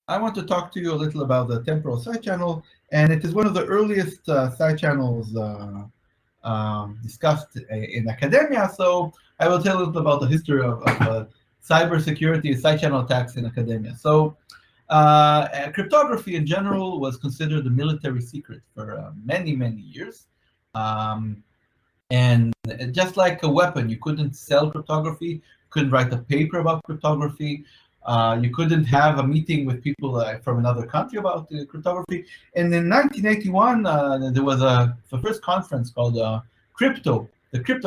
I want to talk to you a little about the temporal side channel, and it is one of the earliest side channels discussed in academia. So I will tell a little about the history of cybersecurity side channel attacks in academia. So cryptography in general was considered a military secret for many, many years. Um, and just like a weapon, you couldn't sell cryptography, couldn't write a paper about cryptography, you couldn't have a meeting with people from another country about cryptography. And in 1981, there was the first conference called the Crypto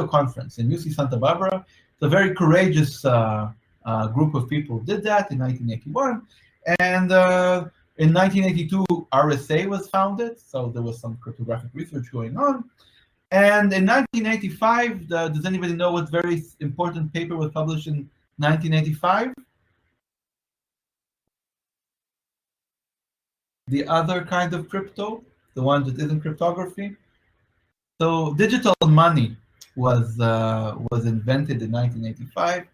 Conference in UC Santa Barbara. It's a very courageous group of people did that in 1981. And in 1982, RSA was founded, so there was some cryptographic research going on. And in 1985, does anybody know what very important paper was published in 1985? The other kind of crypto, the one that isn't cryptography. So digital money was invented in 1985,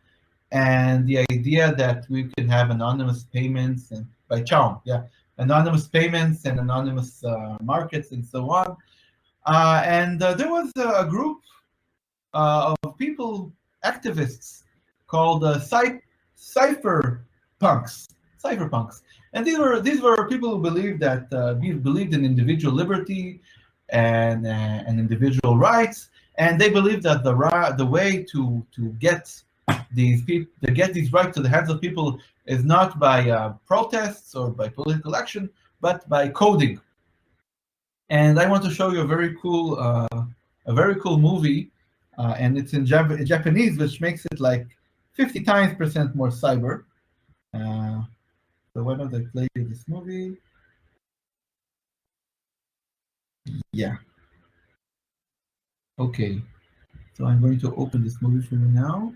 and the idea that we can have anonymous payments and by Chaum, yeah, anonymous payments and anonymous markets and so on. And there was a group of people, activists, called cypherpunks. Cypherpunks, and these were people who believed that believed in individual liberty and individual rights, and they believed that the way to get these rights to the hands of people is not by protests or by political action, but by coding. And I want to show you a very cool movie, and it's in Japanese, which makes it like 50 times percent more cyber. So why don't I play you this movie? Yeah. Okay. So I'm going to open this movie for you now.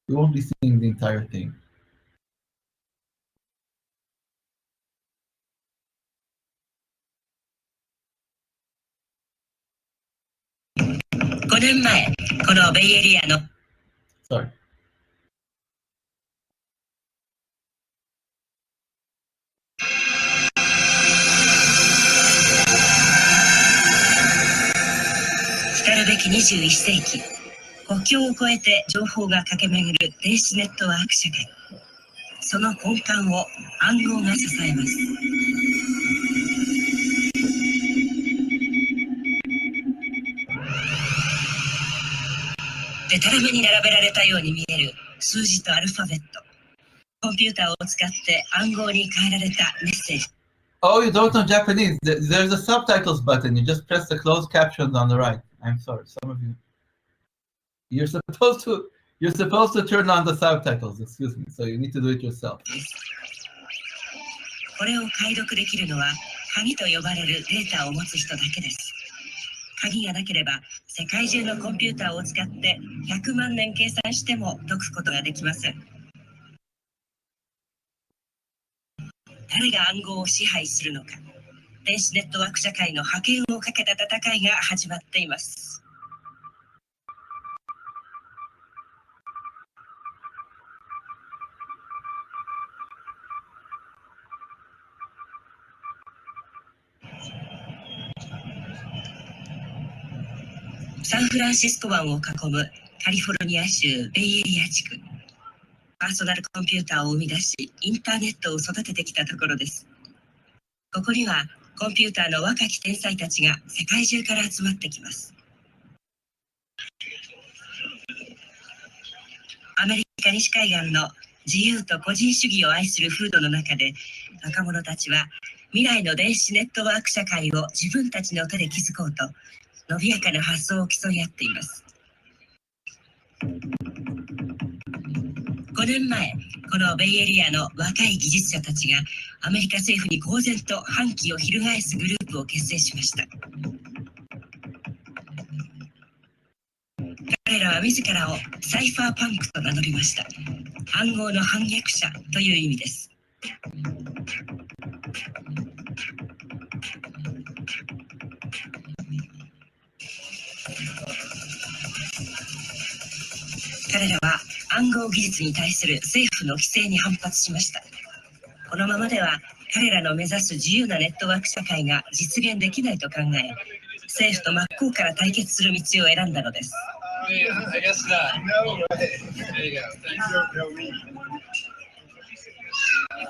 You won't be seeing the entire thing. 5年前、このベイエリアの Sorry. 来るべき21世紀、国境を越えて情報が駆け巡る電子ネットワーク社会。その根幹を暗号が支えます。でたらめに並べられたように見える数字とアルファベット。コンピューターを使って暗号に変えられたメッセージ。Oh, you don't know Japanese? There's a subtitles button. You just press the closed captions on the right. I'm sorry, some of you. You're supposed to turn on the subtitles. Excuse me. So you need to do it yourself. これを解読できるのは鍵と呼ばれるデータを持つ人だけです。鍵がなければ世界中のコンピューターを使って100万年計算しても解くことができません。誰が暗号を支配するのか、電子ネットワーク社会の覇権をかけた戦いが始まっています。サンフランシスコ湾を囲むカリフォルニア州ベイエリア地区。パーソナルコンピューターを生み出し、インターネットを育ててきたところです。ここにはコンピューターの若き天才たちが世界中から集まってきます。アメリカ西海岸の自由と個人主義を愛する風土の中で、若者たちは未来の電子ネットワーク社会を自分たちの手で築こうと、伸びやかな発想を競い合っています。5年前、このベイエリアの若い技術者たちがアメリカ政府に公然と反旗を翻すグループを結成しました。彼らは自らをサイファーパンクと名乗りました。暗号の反逆者という意味です。彼らは暗号技術に対する政府の規制に反発しました。このままでは彼らの目指す自由なネットワーク社会が実現できないと考え、政府と真っ向から対決する道を選んだのです。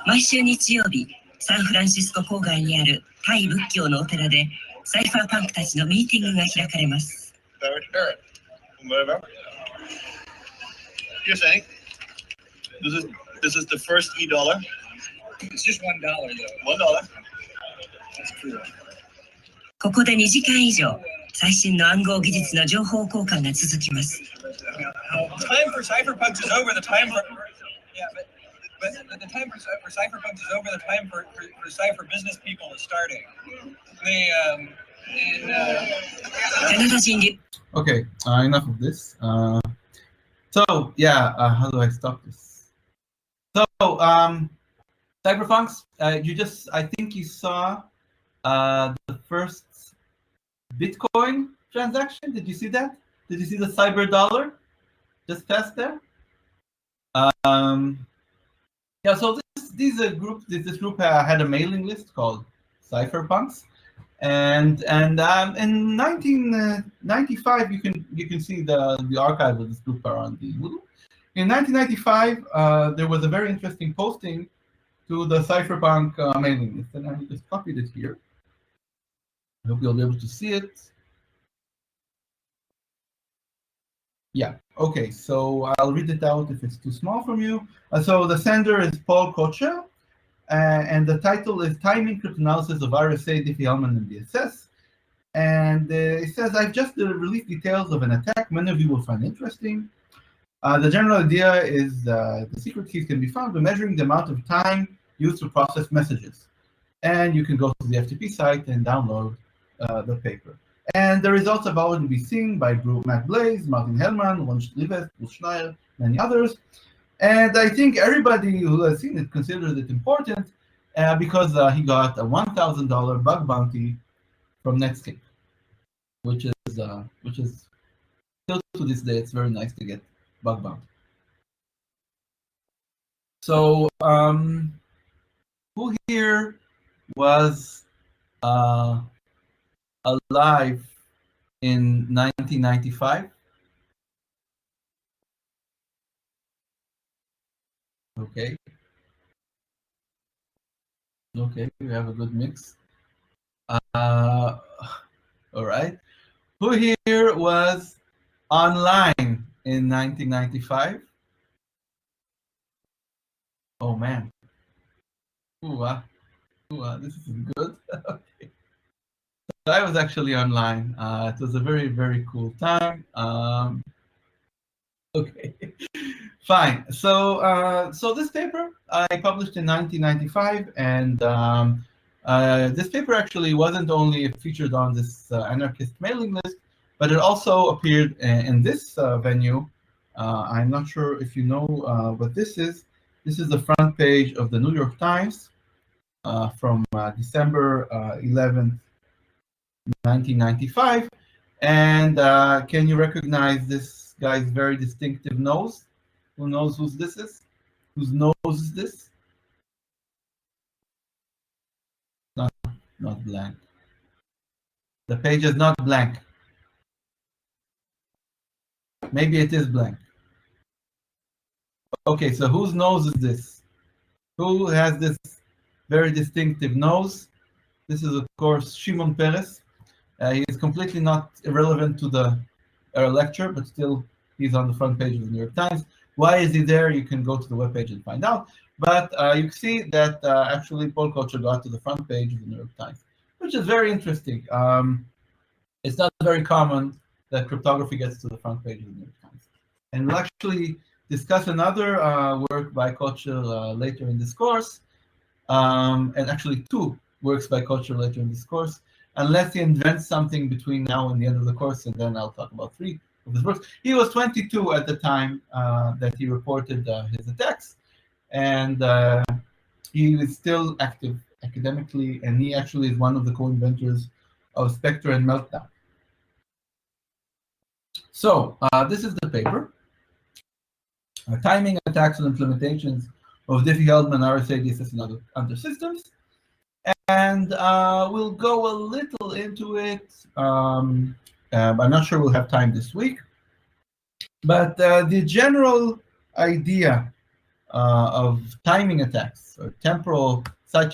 毎週日曜日、サンフランシスコ郊外にあるタイ仏教のお寺でサイファーパンクたちのミーティングが開かれます。You're saying this is the first $1? It's just $1 though. $1. That's cool. ここで2時間以上、最新の暗号技術の情報交換が続きます。Time for cypherpunks is over. The time for but the time for cypherpunks is over. The time for cipher business people is starting. Okay, enough of this. So yeah, how do I stop this? So cyberpunks, I think you saw the first Bitcoin transaction. Did you see that? Did you see the cyber dollar just passed there? Yeah, so this group had a mailing list called Cypherpunks, and in 1995 you can see the archive of this group around the Moodle. In 1995, there was a very interesting posting to the Cypherpunk mailing list, and I just copied it here. I hope you'll be able to see it. Yeah, okay, so I'll read it out if it's too small from you. So the sender is Paul Kocher, and the title is Timing Cryptanalysis of RSA, Diffie-Hellman, and DSS. And it says, I've just released details of an attack many of you will find interesting. The general idea is the secret keys can be found by measuring the amount of time used to process messages. And you can go to the FTP site and download the paper. And the results have already been seen by Matt Blaze, Martin Hellman, Wunsch Livet, Will Schneier, many others. And I think everybody who has seen it considers it important because he got a $1,000 bug bounty from Netscape, which is still to this day, it's very nice to get bug bounty. So who here was alive in 1995? Okay. Okay, we have a good mix. All right. Who here was online in 1995? Oh man. This is good. Okay. So I was actually online. It was a very, very cool time. Okay, fine. So so this paper I published in 1995, and this paper actually wasn't only featured on this anarchist mailing list, but it also appeared in this venue. I'm not sure if you know what this is. This is the front page of the New York Times from December 11th, 1995. And can you recognize this guy's very distinctive nose? Who knows whose this is? Whose nose is this? Not blank. The page is not blank. Maybe it is blank. Okay, so whose nose is this? Who has this very distinctive nose? This is, of course, Shimon Peres. He is completely not irrelevant to the lecture, but still he's on the front page of the New York Times. Why is he there? You can go to the webpage and find out. But you can see that actually Paul Kocher got to the front page of the New York Times, which is very interesting. It's not very common that cryptography gets to the front page of the New York Times. And we'll actually discuss another work by Kocher later in this course, and actually two works by Kocher later in this course, unless he invents something between now and the end of the course, and then I'll talk about three of his works. He was 22 at the time that he reported his attacks, and he is still active academically, and he actually is one of the co-inventors of Spectre and Meltdown. So this is the paper. timing attacks and implementations of Diffie-Hellman, RSA, DSS, and other systems. And we'll go a little into it. I'm not sure we'll have time this week. But the general idea of timing attacks, or temporal side channel